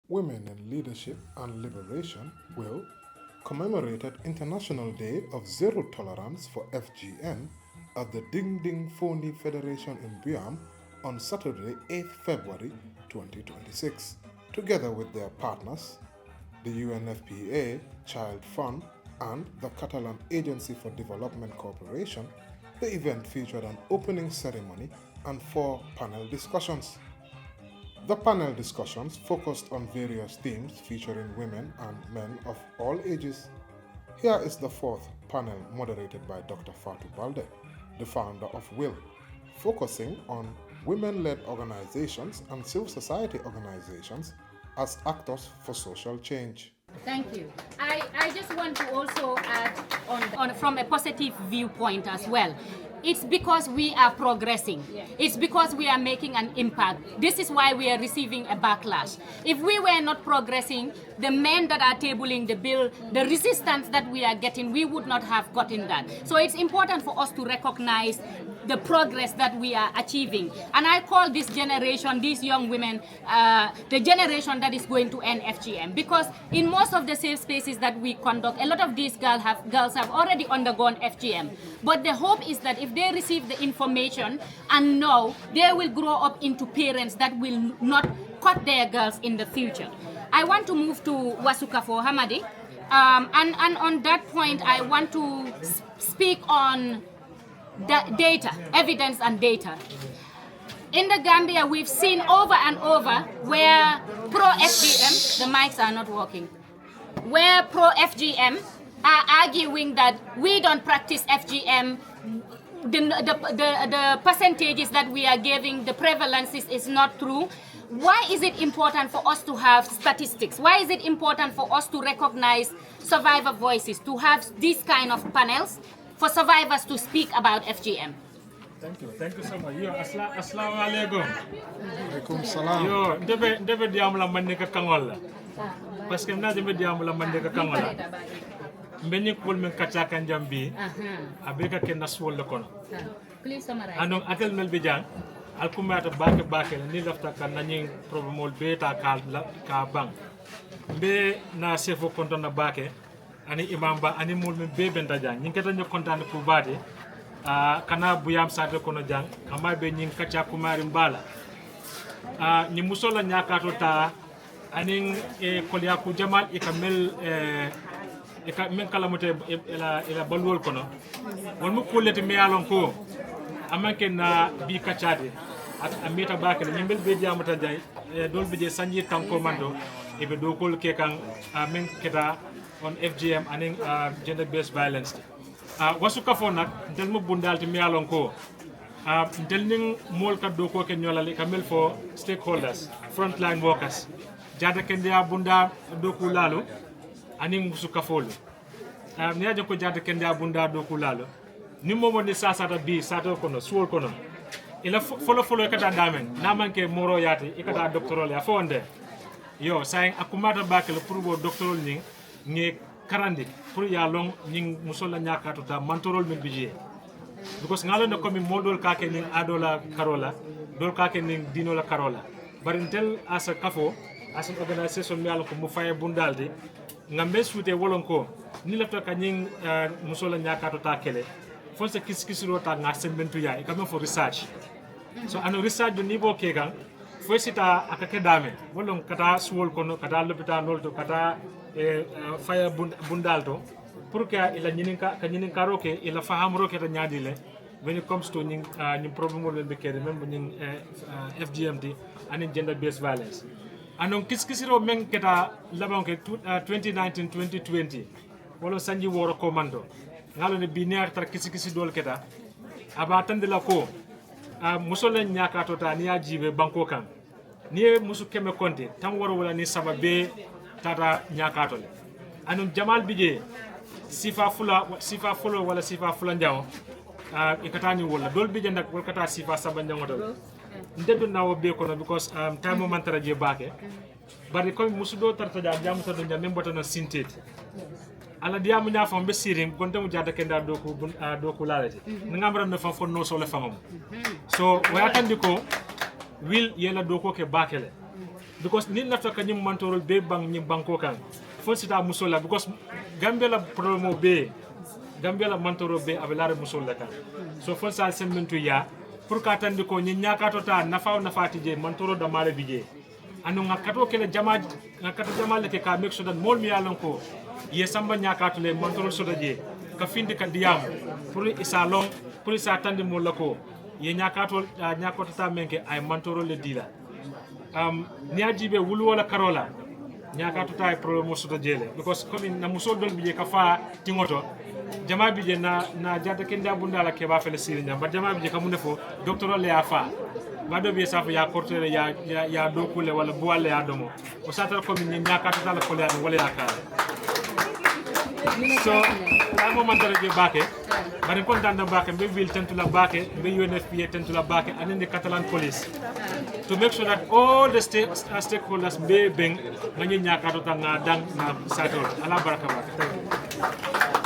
Women in Leadership and Liberation will commemorated International Day of Zero Tolerance for FGM at the Ding Ding Phony Federation in Biam on Saturday, 8th February 2026. Together with their partners, the UNFPA Child Fund and the Catalan Agency for Development Cooperation, the event featured an opening ceremony and 4 panel discussions. The panel discussions focused on various themes featuring women and men of all ages. Here is the 4th panel moderated by Dr. Fatu Balde, the founder of WILL, focusing on women-led organizations and civil society organizations as actors for social change. Thank you. I just want to also add on from a positive viewpoint as well. It's because we are progressing. It's because we are making an impact. This is why we are receiving a backlash. If we were not progressing, the men that are tabling the bill, the resistance that we are getting, we would not have gotten that. So it's important for us to recognize the progress that we are achieving. And I call this generation, these young women, the generation that is going to end FGM. Because in most of the safe spaces that we conduct, a lot of these girls have already undergone FGM. But the hope is that if they receive the information and know, they will grow up into parents that will not cut their girls in the future. I want to move to Wasukafo Hamadi. And on that point, I want to speak on the data, evidence and data. In the Gambia, we've seen over and over where pro-FGM, the mics are not working, where pro-FGM are arguing that we don't practice FGM, the percentages that we are giving, the prevalence is not true. Why is it important for us to have statistics? Why is it important for us to recognize survivor voices, to have these kind of panels for survivors to speak about FGM? Thank you so much. Yo, assalamu alaikum. Alaikum salam. Yo, ndebe diamu la mandeka kangola. Parce que na ndebe diamu la mandeka kangola. Mbeni kul men kachaka njambi. Abeka ke naswol le kono. Please summarize. Anon atel mel bijang. Alkumata bake ni lafta kan nanying problemol beta ka bang. Mbe na sefo konto na bake. Ani imamba ani mul men bebe ndajang. Nyinketa nyo kontane kubade. Kana buyam sade kono jang kama be nyin kacha kumari mbala ni musola nyakato ta aning kolya ku jamal ikamel men kalamote ila balwol kono won mu kullete me alon ko amanke na bi kachade at amita bakale nyimbel be jamata jay dol be je sanji tanko mando e be do kol ke kan men keta on FGM aning gender based violence wasu kafo nak del mo bundalti mi alon ko del ning mol ka do ko ke nyolale kamel fo stakeholders frontline workers jada ken dia bunda do ku lalo aning musu kafo ni ajo ko jada ken dia bunda do ku lalo ni momo ni sasata bi sato kono suol kono ila folo kata damen na manke moro yati ikata doctorol ya fonde yo saying akumata bakele pour bo doctorol ni ngi karandi pour ya long ning musola nyakato ta mantorol min bije because ngalo no komi modol kake ning adola karola dol kake ning dinola karola barintel asa kafo as an organization mi ko mu faye bundalde ngambe suute wolonko ni lafta ka ning musola nyakato ta kele fonse kiskisiro ta nga sembentu ya e kam for research so ano research do nibo kegan fo sita akake dame wolon kata suwol kono kata lopita nolto kata faya bundalto pour que ila nyinin karo ke ila fahamro ke ta nyadile when it comes to ning problem wol be kede même ning FGMD and gender based violence anon kiskisiro men keta labon ke 2019 2020 wala sanji woro commando ngalo ne binaire tar kiskisi dol keta aba tandila ko musole nyaka to ta ni ajibe banko kan ni musu keme konte tan woro wala ni sababe tata nyakatole anum jamal bije sifa fulo wala sifa fulanjaw ikatani wala dol bije ndak wal kata sifa sabanjango dol ndedo nawo be kono because time mantara je bake bari ko musudo tarta jamu to do nyam botono sintet ala diamu nya fam be sirim gonta mu jada kenda do ko lalati ngambra me fam fonno so le famam so wayatandi ko wil yela do ko ke bakele because ni nafta ka nyim mantorol be bang nyim banko kan fo sita musola because Gambia la problème be Gambia la mantoro be abelare musola kan so fo sa semmentu ya pour ka tandi ko nyi nyakato ta nafati je mantoro da male bije anu ngakato kele jama ngakato jama le ke ka make sure that mol mi yalon ko ye samba nyakato le mantoro soda je ka finde ka diam pour isa long pour isa tandi mo lako ye nyakato ta menke ay mantoro le dila ni ajibe wulu wala karola nyakato ta problème soda jele because comme na musol dol bije ka fa tingoto jama bije na jada kenda bundala ke ba fele siri nyamba jama bije ka munde fo docteur le afa bado be safa ya kortele ya dokule wala boale ya domo o satal ko min nyakato ta la ko le wala ya ka so la moment dara je bake bari kon danda bake be vil tentula bake be UNFPA tentula bake and the Catalan police to make sure that all the stakeholders be beng ngani nyakato ta ngadang na satal ala baraka bake